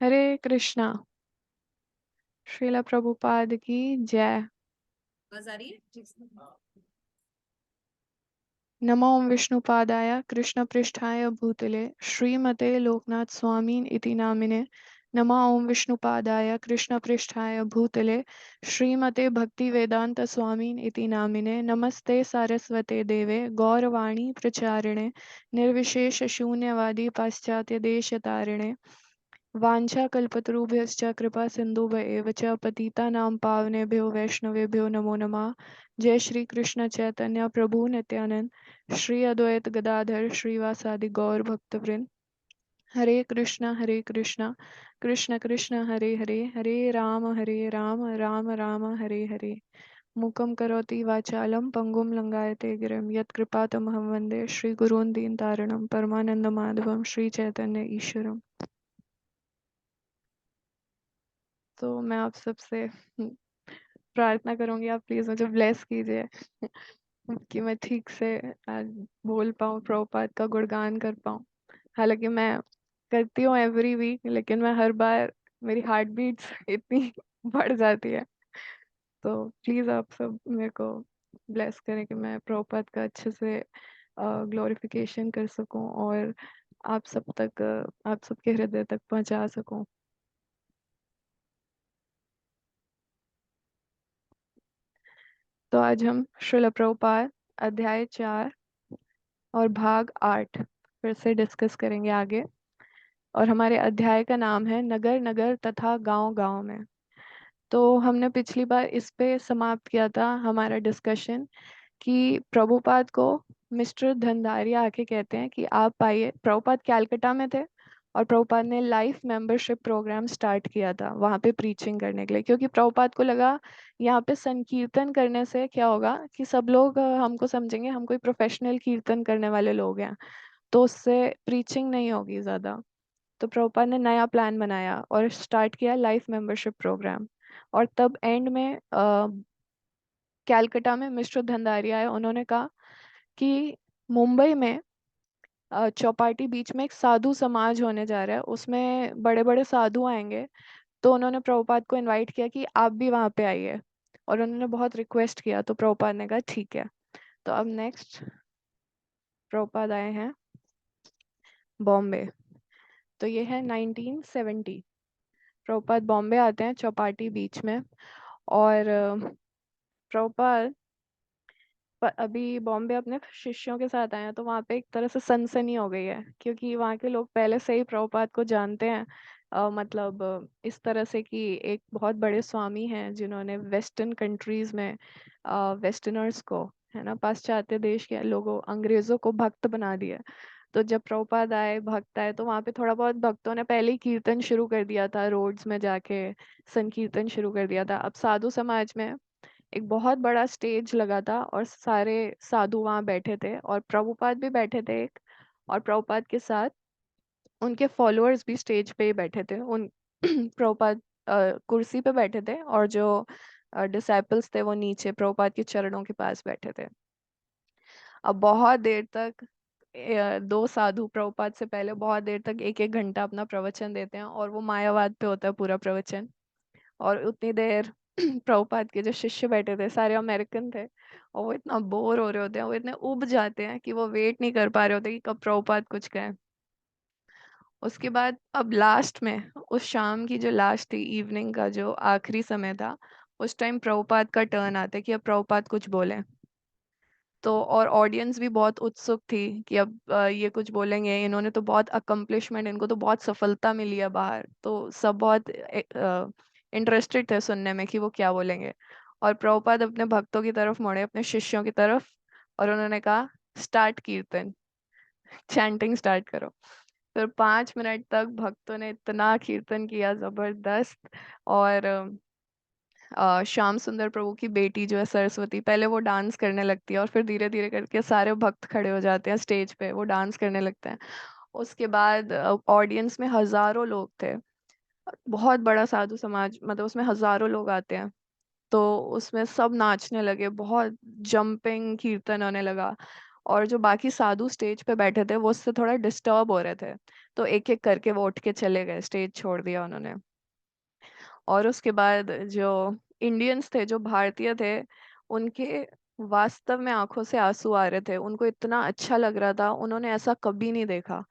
हरे कृष्णा। श्रीला प्रभुपाद की जय। आवाज आ रही है ठीक से? नमो विष्णुपादाय कृष्णपृष्ठाय भूतले श्रीमते लोकनाथ स्वामीन इति नामिने। नमो विष्णुपादाय कृष्णपृष्ठाय भूतले श्रीमते भक्तिवेदांत स्वामीन इति नामिने। नमस्ते सारस्वते देवे गौरवाणी प्रचारिणे निर्विशेष शून्यवादी पाश्चात्य देशतारिणे। वाञ्छाकल्पतरुभ्यश्च कृपा सिन्धुभ्य च पतितानां पावनेभ्यो वैष्णवेभ्यो नमो नमः। जय श्री कृष्ण चैतन्य प्रभु नित्यानंद श्री अद्वैत गदाधर श्रीवासादि गौर भक्तवृंद। हरे कृष्णा कृष्ण कृष्ण हरे हरे हरे राम राम राम हरे हरे। मूकं करोति वाचालं पंगुं लंघयते गिरिं यत्कृपातमहं वन्दे श्रीगुरून् दीनतारिणं परमानन्दमाधवं श्रीचैतन्य ईश्वरम्। तो मैं आप सबसे प्रार्थना करूंगी, आप प्लीज मुझे ब्लेस कीजिए कि मैं ठीक से आज बोल पाऊँ, प्रभुपाद का गुणगान कर पाऊँ। हालांकि मैं करती हूँ एवरी वीक, लेकिन मैं हर बार मेरी हार्ट बीट्स इतनी बढ़ जाती है। तो प्लीज आप सब मेरे को ब्लेस करें कि मैं प्रभुपाद का अच्छे से ग्लोरिफिकेशन कर सकूं और आप सब तक आप सबके हृदय तक पहुंचा सकूं। तो आज हम श्रील प्रभुपाद अध्याय 4 और भाग 8 फिर से डिस्कस करेंगे आगे। और हमारे अध्याय का नाम है नगर नगर तथा गांव गांव में। तो हमने पिछली बार इस पे समाप्त किया था हमारा डिस्कशन कि प्रभुपाद को मिस्टर धंधारिया आके कहते हैं कि आप आइए। प्रभुपाद कैलकाटा में थे और प्रभुपाद ने लाइफ मेंबरशिप प्रोग्राम स्टार्ट किया था वहाँ पे प्रीचिंग करने के लिए, क्योंकि प्रभुपाद को लगा यहाँ पे संकीर्तन करने से क्या होगा कि सब लोग हमको समझेंगे हम कोई प्रोफेशनल कीर्तन करने वाले लोग हैं, तो उससे प्रीचिंग नहीं होगी ज़्यादा। तो प्रभुपाद ने नया प्लान बनाया और स्टार्ट किया लाइफ मेंबरशिप प्रोग्राम। और तब एंड में कैलकाटा में मिस्टर धंधारिया आए। उन्होंने कहा कि मुंबई में चौपाटी बीच में एक साधु समाज होने जा रहा है, उसमें बड़े बड़े साधु आएंगे। तो उन्होंने प्रभुपाद को इनवाइट किया कि आप भी वहाँ पे आइए, और उन्होंने बहुत रिक्वेस्ट किया। तो प्रभुपाद ने कहा ठीक है। तो अब नेक्स्ट प्रभुपाद आए हैं बॉम्बे। तो ये है 1970। प्रभुपाद बॉम्बे आते हैं चौपाटी बीच में। और प्रभुपाद अभी बॉम्बे अपने शिष्यों के साथ आए हैं, तो वहाँ पे एक तरह से सनसनी हो गई है, क्योंकि वहाँ के लोग पहले से ही प्रभुपाद को जानते हैं। मतलब इस तरह से कि एक बहुत बड़े स्वामी हैं जिन्होंने वेस्टर्न कंट्रीज में वेस्टर्नर्स को, है ना, पाश्चात्य देश के लोगों अंग्रेजों को भक्त बना दिया। तो जब प्रभुपाद आए, भक्त आए, तो वहाँ पे थोड़ा बहुत भक्तों ने पहले ही कीर्तन शुरू कर दिया था, रोड्स में जाके संकीर्तन शुरू कर दिया था। अब साधु समाज में एक बहुत बड़ा स्टेज लगा था और सारे साधु वहाँ बैठे थे और प्रभुपाद भी बैठे थे एक। और प्रभुपाद के साथ उनके फॉलोअर्स भी स्टेज पे ही बैठे थे। उन प्रभुपाद कुर्सी पे बैठे थे और जो डिसाइपल्स थे वो नीचे प्रभुपाद के चरणों के पास बैठे थे। अब बहुत देर तक दो साधु प्रभुपाद से पहले बहुत देर तक एक एक घंटा अपना प्रवचन देते हैं, और वो मायावाद पे होता है पूरा प्रवचन। और उतनी देर प्रभुपाद के जो शिष्य बैठे थे सारे अमेरिकन थे, और वो इतना बोर हो रहे होते हैं, वो इतने उब जाते हैं कि वो वेट नहीं कर पा रहे होते कि कब प्रभुपाद कुछ कहें। उसके बाद अब लास्ट में उस शाम की जो लास्ट थी, इवनिंग का जो आखिरी समय था, उस टाइम प्रभुपाद का टर्न आता है कि अब प्रभुपाद कुछ बोले। तो और ऑडियंस भी बहुत उत्सुक थी कि अब ये कुछ बोलेंगे, इन्होंने तो बहुत अकम्पलिशमेंट, इनको तो बहुत सफलता मिली है बाहर, तो सब बहुत इंटरेस्टेड थे सुनने में कि वो क्या बोलेंगे। और प्रभुपाद अपने भक्तों की तरफ मुड़े, अपने शिष्यों की तरफ, और उन्होंने कहा स्टार्ट कीर्तन, चैंटिंग स्टार्ट करो। फिर 5 मिनट तक भक्तों ने इतना कीर्तन किया जबरदस्त। और श्याम सुंदर प्रभु की बेटी जो है सरस्वती, पहले वो डांस करने लगती है और फिर धीरे धीरे करके सारे भक्त खड़े हो जाते हैं स्टेज पे, वो डांस करने लगते हैं। उसके बाद ऑडियंस में हजारों लोग थे। बहुत बड़ा साधु समाज, मतलब उसमें हजारों लोग आते हैं। तो उसमें सब नाचने लगे, बहुत जंपिंग कीर्तन होने लगा। और जो बाकी साधु स्टेज पे बैठे थे वो उससे थोड़ा डिस्टर्ब हो रहे थे, तो एक एक करके वो उठ के चले गए, स्टेज छोड़ दिया उन्होंने। और उसके बाद जो इंडियंस थे, जो भारतीय थे, उनके वास्तव में आंखों से आंसू आ रहे थे, उनको इतना अच्छा लग रहा था, उन्होंने ऐसा कभी नहीं देखा।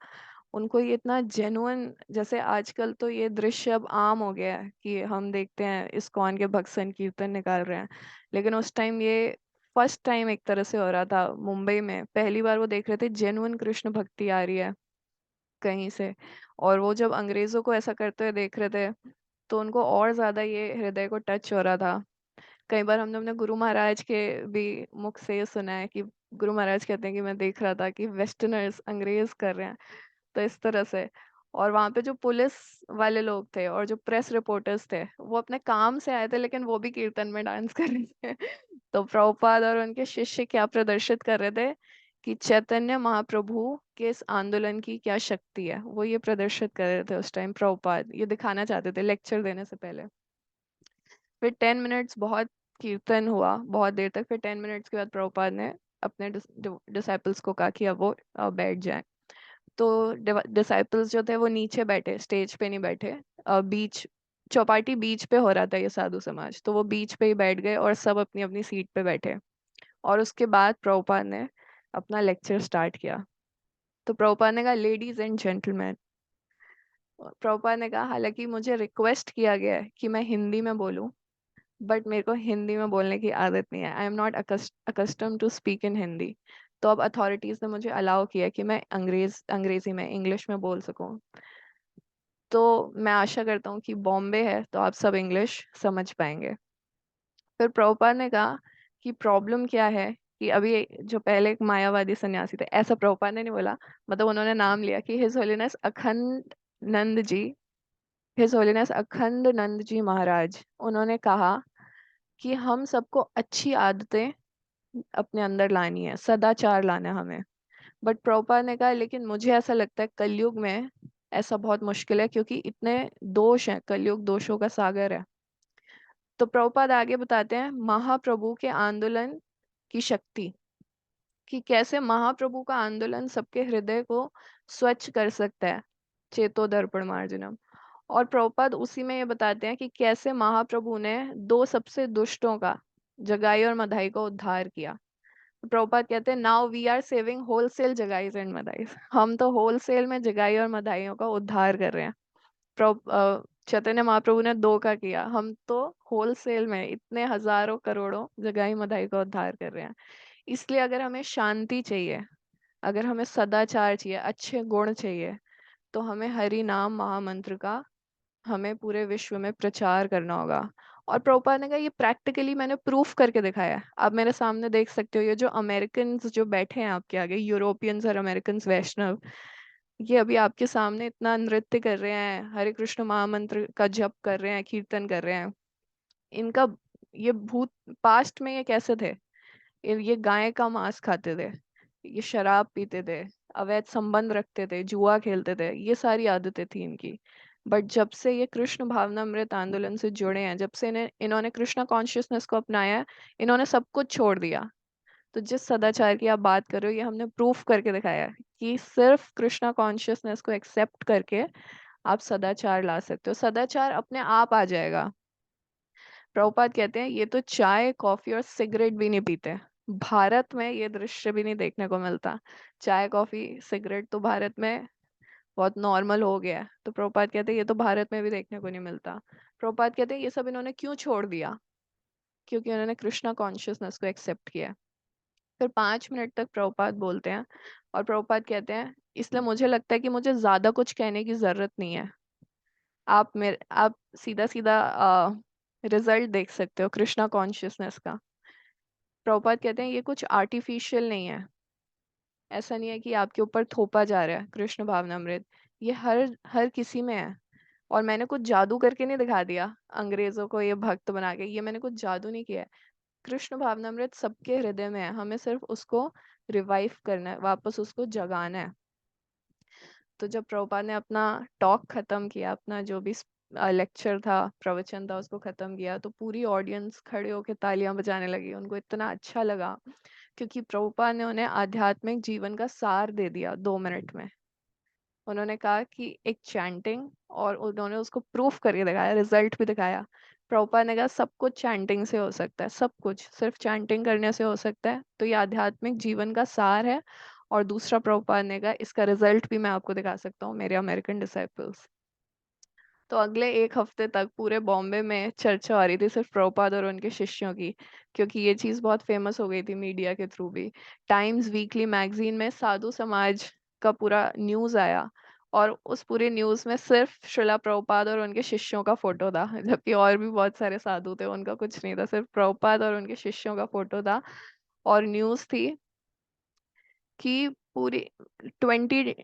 उनको ये इतना जेन्युइन, जैसे आजकल तो ये दृश्य अब आम हो गया है कि हम देखते हैं इस्कॉन के भक्त संकीर्तन निकाल रहे हैं, लेकिन उस टाइम ये फर्स्ट टाइम एक तरह से हो रहा था मुंबई में, पहली बार वो देख रहे थे जेन्युइन कृष्ण भक्ति आ रही है कहीं से। और वो जब अंग्रेजों को ऐसा करते हुए देख रहे थे तो उनको और ज्यादा ये हृदय को टच हो रहा था। कई बार हमने अपने गुरु महाराज के भी मुख से ये सुना है कि गुरु महाराज कहते हैं कि मैं देख रहा था कि वेस्टर्नर्स, अंग्रेज कर रहे हैं, तो इस तरह से। और वहां पे जो पुलिस वाले लोग थे और जो प्रेस रिपोर्टर्स थे वो अपने काम से आए थे, लेकिन वो भी कीर्तन में डांस कर रहे थे। तो प्रभुपाद और उनके शिष्य क्या प्रदर्शित कर रहे थे कि चैतन्य महाप्रभु के इस आंदोलन की क्या शक्ति है, वो ये प्रदर्शित कर रहे थे उस टाइम। प्रभुपाद ये दिखाना चाहते थे लेक्चर देने से पहले। फिर 10 मिनट्स बहुत कीर्तन हुआ बहुत देर तक। फिर 10 मिनट्स के बाद प्रभुपाद ने अपने डिसाइपल्स को कहा कि अब वो बैठ जाएं। तो डिसाइपल्स जो थे वो नीचे बैठे, स्टेज पे नहीं बैठे। बीच, चौपाटी बीच पे हो रहा था ये साधु समाज, तो वो बीच पे ही बैठ गए और सब अपनी अपनी सीट पे बैठे। और उसके बाद प्रभुपाद ने अपना लेक्चर स्टार्ट किया। तो प्रभुपाद ने कहा, लेडीज एंड जेंटलमैन, प्रभुपाद ने कहा हालांकि मुझे रिक्वेस्ट किया गया है कि मैं हिंदी में बोलूं, बट मेरे को हिंदी में बोलने की आदत नहीं है, I am not accustom to speak in Hindi. तो अब अथॉरिटीज ने मुझे अलाउ किया कि मैं अंग्रेजी में, इंग्लिश में बोल सकूं। तो मैं आशा करता हूँ कि बॉम्बे है तो आप सब इंग्लिश समझ पाएंगे। फिर प्रभुपाद ने कहा कि प्रॉब्लम क्या है कि अभी जो पहले एक मायावादी सन्यासी थे, ऐसा प्रभुपाद ने नहीं बोला, मतलब उन्होंने नाम लिया कि हिज होलीनेस अखंड नंद जी, हिज होलीनेस अखंड नंद जी महाराज, उन्होंने कहा कि हम सबको अच्छी आदतें अपने अंदर लानी है, सदाचार लाना है हमें। बट प्रभुपाद ने कहा लेकिन मुझे ऐसा लगता है कलयुग में ऐसा बहुत मुश्किल है, क्योंकि इतने दोष हैं, कलयुग दोषों का सागर है। तो प्रभुपाद आगे बताते हैं महाप्रभु के आंदोलन की शक्ति, कि कैसे महाप्रभु का आंदोलन सबके हृदय को स्वच्छ कर सकता है, चेतो दर्पण मार्जनम। और प्रभुपाद उसी में ये बताते हैं कि कैसे महाप्रभु ने दो सबसे दुष्टों का, जगाई और मधाई का उद्धार किया। तो प्रभुपाद कहते हैं now we are saving wholesale Jagais and Madhais, हम तो होलसेल में जगाई और मधाइयों का उद्धार कर रहे हैं। चैतन्य महाप्रभु ने दो का किया, हम तो होलसेल में इतने हजारों करोड़ों जगाई मधाई का उद्धार कर रहे हैं। इसलिए अगर हमें शांति चाहिए, अगर हमें सदाचार चाहिए, अच्छे गुण चाहिए, तो हमें हरि नाम महामंत्र का हमें पूरे विश्व में प्रचार करना होगा। और प्रभुपाद ने कहा ये प्रैक्टिकली मैंने प्रूफ करके दिखाया है, आप मेरे सामने देख सकते हो, ये जो अमेरिकन जो बैठे हैं आपके आगे, यूरोपियंस और अमेरिकन वैष्णव, ये अभी आपके सामने इतना नृत्य कर रहे हैं, हरे कृष्ण महामंत्र का जप कर रहे हैं, कीर्तन कर रहे हैं। इनका ये भूत, पास्ट में ये कैसे थे, ये गाय का मांस खाते थे, ये शराब पीते थे, अवैध संबंध रखते थे, जुआ खेलते थे, ये सारी आदतें थी इनकी। बट जब से ये कृष्ण भावनामृत आंदोलन से जुड़े हैं, जब से इन्होंने कृष्णा कॉन्शियसनेस को अपनाया है, इन्होंने सब कुछ छोड़ दिया। तो जिस सदाचार की आप बात कर रहे हो, ये हमने प्रूफ करके दिखाया है कि सिर्फ कृष्णा कॉन्शियसनेस को एक्सेप्ट करके आप सदाचार ला सकते हो, सदाचार अपने आप आ जाएगा। प्रभुपाद कहते हैं ये तो चाय कॉफी और सिगरेट भी नहीं पीते, भारत में ये दृश्य भी नहीं देखने को मिलता। चाय कॉफी सिगरेट तो भारत में बहुत नॉर्मल हो गया है, तो प्रभुपाद कहते हैं ये तो भारत में भी देखने को नहीं मिलता। प्रभुपाद कहते हैं ये सब इन्होंने क्यों छोड़ दिया, क्योंकि उन्होंने कृष्णा कॉन्शियसनेस को एक्सेप्ट किया। फिर 5 मिनट तक प्रभुपाद बोलते हैं और प्रभुपाद कहते हैं इसलिए मुझे लगता है कि मुझे ज्यादा कुछ कहने की जरूरत नहीं है, आप सीधा सीधा रिजल्ट देख सकते हो कृष्णा कॉन्शियसनेस का। प्रभुपाद कहते हैं ये कुछ आर्टिफिशियल नहीं है, ऐसा नहीं है कि आपके ऊपर थोपा जा रहा है कृष्ण भावनामृत, ये हर हर किसी में है। और मैंने कुछ जादू करके नहीं दिखा दिया अंग्रेजों को ये भक्त बना के, ये मैंने कुछ जादू नहीं किया है, कृष्ण भावनामृत सबके हृदय में है, हमें सिर्फ उसको रिवाइव करना है, वापस उसको जगाना है। तो जब प्रभुपाद ने अपना टॉक खत्म किया, अपना जो भी लेक्चर था, प्रवचन था, उसको खत्म किया, तो पूरी ऑडियंस खड़े होकर तालियां बजाने लगी, उनको इतना अच्छा लगा। क्योंकि प्रभुपाद ने उन्हें आध्यात्मिक जीवन का सार दे दिया 2 मिनट में। उन्होंने कहा कि एक चैंटिंग, और उन्होंने उसको प्रूफ करके दिखाया, रिजल्ट भी दिखाया। प्रभुपाद ने कहा सब कुछ चैंटिंग से हो सकता है, सब कुछ सिर्फ चैंटिंग करने से हो सकता है, तो ये आध्यात्मिक जीवन का सार है। और दूसरा प्रभुपाद ने कहा इसका रिजल्ट भी मैं आपको दिखा सकता हूँ, मेरे अमेरिकन डिसाइपल्स। तो अगले 1 हफ्ते तक पूरे बॉम्बे में चर्चा हो रही थी सिर्फ प्रभुपाद और उनके शिष्यों की, क्योंकि ये चीज़ बहुत फेमस हो गई थी मीडिया के थ्रू भी। टाइम्स वीकली मैगजीन में साधु समाज का पूरा न्यूज़ आया, और उस पूरे न्यूज़ में सिर्फ श्रीला प्रभुपाद और उनके शिष्यों का फोटो था, जबकि और भी बहुत सारे साधु थे, उनका कुछ नहीं था, सिर्फ प्रभुपाद और उनके शिष्यों का फोटो था। और न्यूज़ थी कि पूरी 20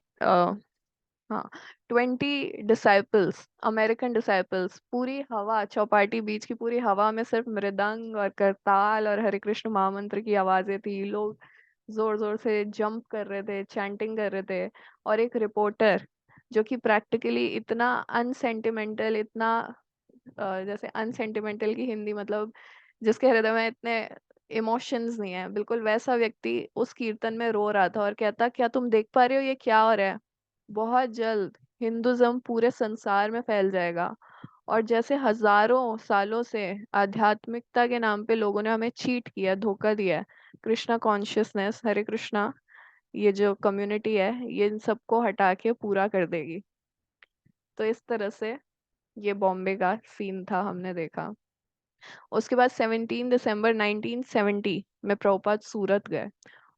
हाँ 20 डिसाइपल्स, अमेरिकन डिसाइपल्स, पूरी हवा, चौपाटी बीच की पूरी हवा में सिर्फ मृदंग और करताल और हरे कृष्ण महामंत्र की आवाजें थी। लोग जोर जोर से जंप कर रहे थे, चैंटिंग कर रहे थे। और एक रिपोर्टर जो कि प्रैक्टिकली इतना अनसेंटिमेंटल, इतना जैसे अनसेंटिमेंटल की हिंदी मतलब जिसके हृदय में इतने इमोशंस नहीं है, बिल्कुल वैसा व्यक्ति उस कीर्तन में रो रहा था और कहता क्या तुम देख पा रहे हो ये क्या हो रहा है? बहुत जल्द हिंदुज्म पूरे संसार में फैल जाएगा। और जैसे हजारों सालों से आध्यात्मिकता के नाम पे लोगों ने हमें चीट किया, धोखा दिया है, कृष्णा कॉन्शियसनेस, हरे कृष्णा, ये जो कम्युनिटी है ये इन सबको हटा के पूरा कर देगी। तो इस तरह से ये बॉम्बे का सीन था, हमने देखा। उसके बाद 17 दिसंबर 1970 में प्रभुपाद सूरत गए,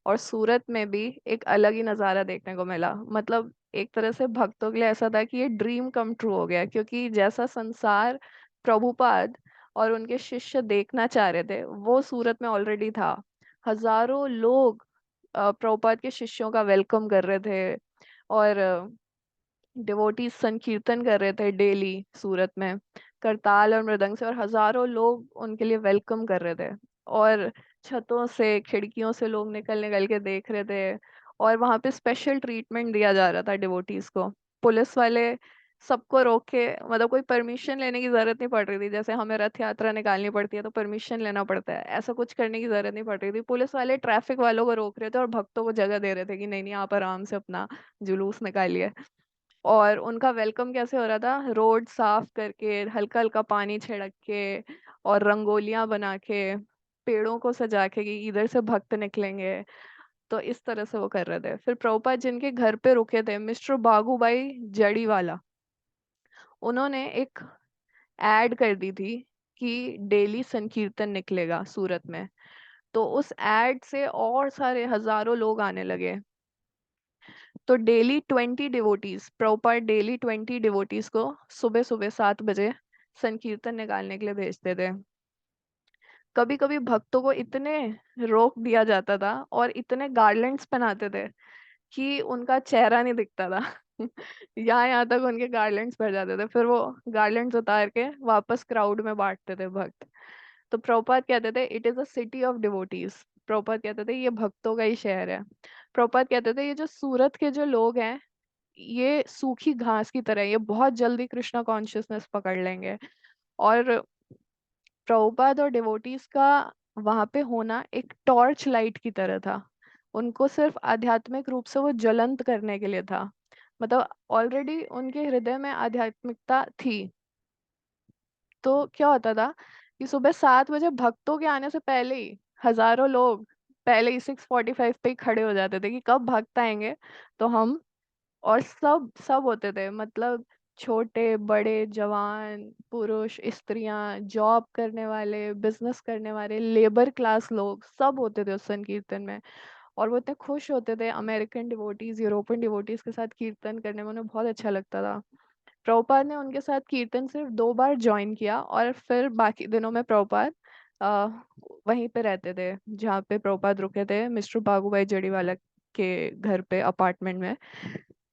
और सूरत में भी एक अलग ही नज़ारा देखने को मिला। मतलब एक तरह से भक्तों के लिए ऐसा था कि ये ड्रीम कम ट्रू हो गया, क्योंकि जैसा संसार प्रभुपाद और उनके शिष्य देखना चाह रहे थे वो सूरत में ऑलरेडी था। हजारों लोग प्रभुपाद के शिष्यों का वेलकम कर रहे थे, और डिवोटीज संकीर्तन कर रहे थे डेली सूरत में, करताल और मृदंग से, और हजारों लोग उनके लिए वेलकम कर रहे थे। और छतों से, खिड़कियों से लोग निकल निकल के देख रहे थे। और वहां पे स्पेशल ट्रीटमेंट दिया जा रहा था डिवोटीज को। पुलिस वाले सबको रोक के, मतलब कोई परमिशन लेने की जरूरत नहीं पड़ रही थी, जैसे हमें रथ यात्रा निकालनी पड़ती है तो परमिशन लेना पड़ता है, ऐसा कुछ करने की जरूरत नहीं पड़ रही थी। पुलिस वाले ट्रैफिक वालों को रोक रहे थे और भक्तों को जगह दे रहे थे कि नहीं नहीं आप आराम से अपना जुलूस निकालिए। और उनका वेलकम कैसे हो रहा था? रोड साफ करके, हल्का हल्का पानी छिड़क के, और रंगोलियां बना के, पेड़ों को सजा के कि इधर से भक्त निकलेंगे। तो इस तरह से वो कर रहे थे। फिर प्रभुपाद जिनके घर पे रुके थे, मिस्टर बागूबाई जड़ीवाला, उन्होंने एक एड कर दी थी कि डेली संकीर्तन निकलेगा सूरत में। तो उस एड से और सारे हजारों लोग आने लगे। तो daily 20 devotees, proper daily 20 devotees को सुबह सुबह 7 बजे संकीर्तन निकालने के लिए भेजते थे। कभी कभी भक्तों को इतने रोक दिया जाता था और इतने गार्लैंड्स पहनाते थे कि उनका चेहरा नहीं दिखता था। यहाँ यहाँ तक उनके गार्लैंड्स भर जाते थे, फिर वो गार्लैंड्स उतार के वापस क्राउड में बांटते थे भक्त। तो प्रभुपाद कहते थे it is a city of devotees. Prabhupada कहते थे ये भक्तों का ही शहर है। प्रभुपाद कहते थे ये जो सूरत के जो लोग हैं ये सूखी घास की तरह है, ये बहुत जल्दी कृष्णा कॉन्शियसनेस पकड़ लेंगे। और प्रभुपाद और डिवोटीज का वहां पे होना एक टॉर्च लाइट की तरह था। उनको सिर्फ आध्यात्मिक रूप से वो ज्वलंत करने के लिए था। मतलब ऑलरेडी उनके हृदय में आध्यात्मिकता थी। तो क्या होता था कि सुबह 7 बजे भक्तों के आने से पहले ही हजारों लोग पहले ही 6:45 पे ही खड़े हो जाते थे कि कब भक्त आएंगे तो हम। और सब सब होते थे, मतलब छोटे बड़े जवान पुरुष स्त्रियां, जॉब करने वाले, बिजनेस करने वाले, लेबर क्लास लोग, सब होते थे उस संकीर्तन में। और वो इतने खुश होते थे, अमेरिकन डिवोटीज, यूरोपियन डिवोटीज के साथ कीर्तन करने में उन्हें बहुत अच्छा लगता था। प्रभुपाद ने उनके साथ कीर्तन सिर्फ 2 बार ज्वाइन किया, और फिर बाकी दिनों में प्रभुपाद आ, वहीं पे रहते थे जहाँ पे प्रभुपाद रुके थे, मिस्टर बागूभाई जड़ीवाला के घर पे, अपार्टमेंट में।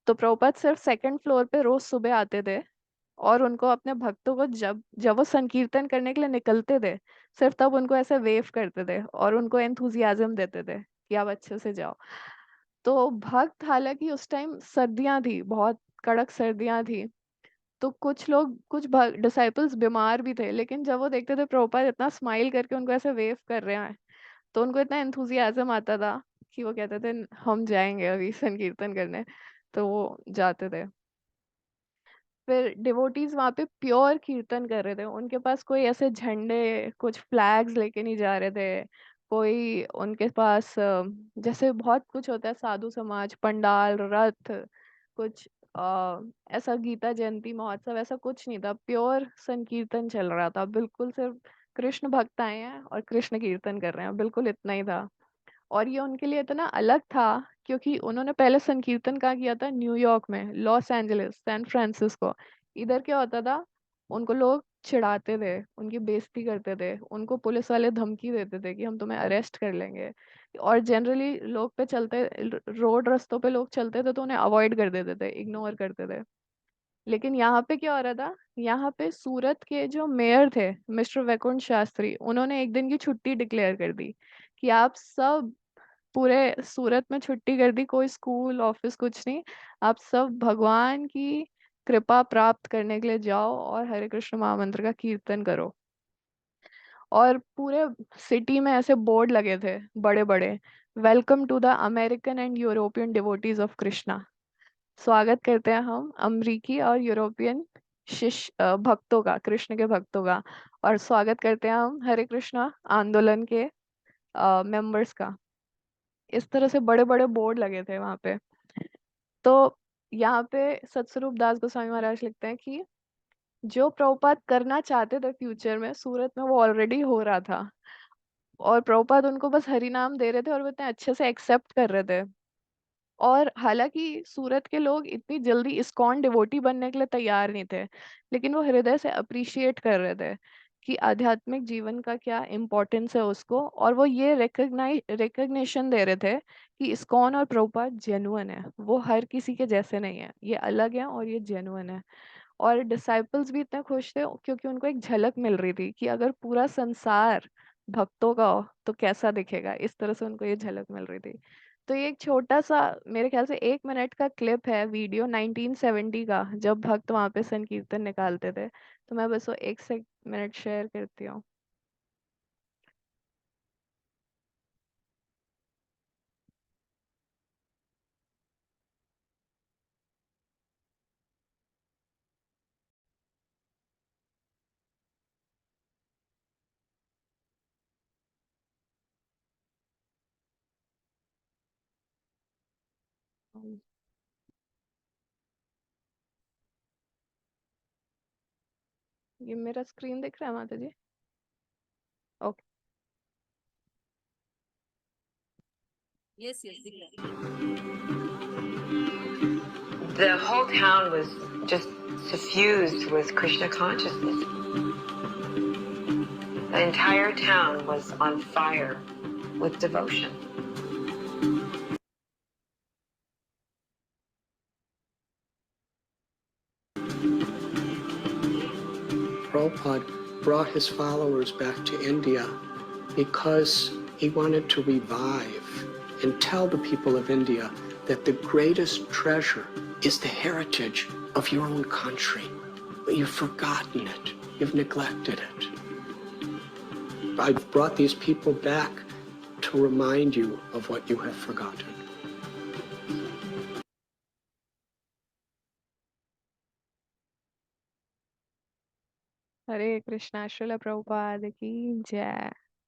तो प्रभुपाद सिर्फ सेकंड फ्लोर पे रोज सुबह आते थे, और उनको अपने भक्तों को जब जब वो संकीर्तन करने के लिए निकलते थे सिर्फ तब उनको ऐसे वेव करते थे और उनको एंथुजियाज्म देते थे कि आप अच्छे से जाओ। तो भक्त, हालांकि उस टाइम सर्दियां थी, बहुत कड़क सर्दियां थी, तो कुछ लोग, कुछ डिसाइपल्स बीमार भी थे, लेकिन जब वो देखते थे प्रभुपाद इतना स्माइल करके उनको ऐसे वेव कर रहे हैं तो उनको इतना एंथुजियाज्म आता था कि वो कहते थे हम जाएंगे अभी संकीर्तन करने। तो वो जाते थे। फिर डिवोटीज वहां पे प्योर कीर्तन कर रहे थे, उनके पास कोई ऐसे झंडे कुछ फ्लैग्स लेके नहीं जा रहे थे। कोई उनके पास जैसे बहुत कुछ होता है साधु समाज पंडाल रथ कुछ ऐसा गीता जयंती महोत्सव ऐसा कुछ नहीं था, प्योर संकीर्तन चल रहा था बिल्कुल। सिर्फ कृष्ण भक्त आए हैं और कृष्ण कीर्तन कर रहे हैं, बिल्कुल इतना ही था। और ये उनके लिए इतना अलग था क्योंकि उन्होंने पहले संकीर्तन कहाँ किया था, न्यूयॉर्क में, लॉस एंजलिस, सैन फ्रांसिस्को। इधर क्या होता था, उनको लोग चिढ़ाते थे, उनकी बेइज्जती करते थे, उनको पुलिस वाले धमकी देते थे कि हम तुम्हें अरेस्ट कर लेंगे। और जनरली लोग पे चलते रोड रास्तों पे लोग चलते थे तो उन्हें अवॉइड कर देते थे, इग्नोर करते थे। लेकिन यहाँ पे क्या हो रहा था, यहाँ पे सूरत के जो मेयर थे मिस्टर वैकुंठ शास्त्री, उन्होंने एक दिन की छुट्टी डिक्लेयर कर दी कि आप सब पूरे सूरत में छुट्टी कर दी, कोई स्कूल ऑफिस कुछ नहीं। आप सब भगवान की कृपा प्राप्त करने के लिए जाओ और हरे कृष्ण महामंत्र का कीर्तन करो। और पूरे सिटी में ऐसे बोर्ड लगे थे बड़े बड़े, welcome to the American and European devotees of Krishna. स्वागत करते हैं हम अमरीकी और यूरोपियन शिष्य भक्तों का, कृष्ण के भक्तों का। और स्वागत करते हैं हम हरे कृष्णा आंदोलन के मेंबर्स का। इस तरह से बड़े बड़े बोर्ड लगे थे वहां पे। तो यहाँ पे सतस्वरूप दास गोस्वामी महाराज लिखते हैं कि जो प्रभुपाद करना चाहते थे फ्यूचर में सूरत में वो ऑलरेडी हो रहा था। और प्रभुपाद उनको बस हरि नाम दे रहे थे और वो इतने अच्छे से एक्सेप्ट कर रहे थे। और हालांकि सूरत के लोग इतनी जल्दी इस्कॉन डिवोटी बनने के लिए तैयार नहीं थे, लेकिन वो हृदय से अप्रिशिएट कर रहे थे कि आध्यात्मिक जीवन का क्या इम्पोर्टेंस है उसको। और वो ये रिकग्निशन दे रहे थे कि इस्कॉन और प्रभुपाद जेन्युइन है, वो हर किसी के जैसे नहीं है, ये अलग है और ये जेन्युइन है। और डिसाइपल्स भी इतने खुश थे क्योंकि उनको एक झलक मिल रही थी कि अगर पूरा संसार भक्तों का हो तो कैसा दिखेगा, इस तरह से उनको ये झलक मिल रही थी। तो ये एक छोटा सा, मेरे ख्याल से 1 मिनट का क्लिप है वीडियो 1970 का, जब भक्त वहां पे संकीर्तन निकालते थे। तो मैं बस वो 1 मिनट शेयर करती हूँ। ये मेरा स्क्रीन दिख रहा है माता जी? ओके। Yes, yes, दिख रहा है। The whole town was just suffused with Krishna consciousness. The entire town was on fire with devotion. Prabhupada brought his followers back to India because he wanted to revive and tell the people of India that the greatest treasure is the heritage of your own country. But you've forgotten it. You've neglected it. I've brought these people back to remind you of what you have forgotten. हरे कृष्णा, श्रील प्रभुपाद की जय।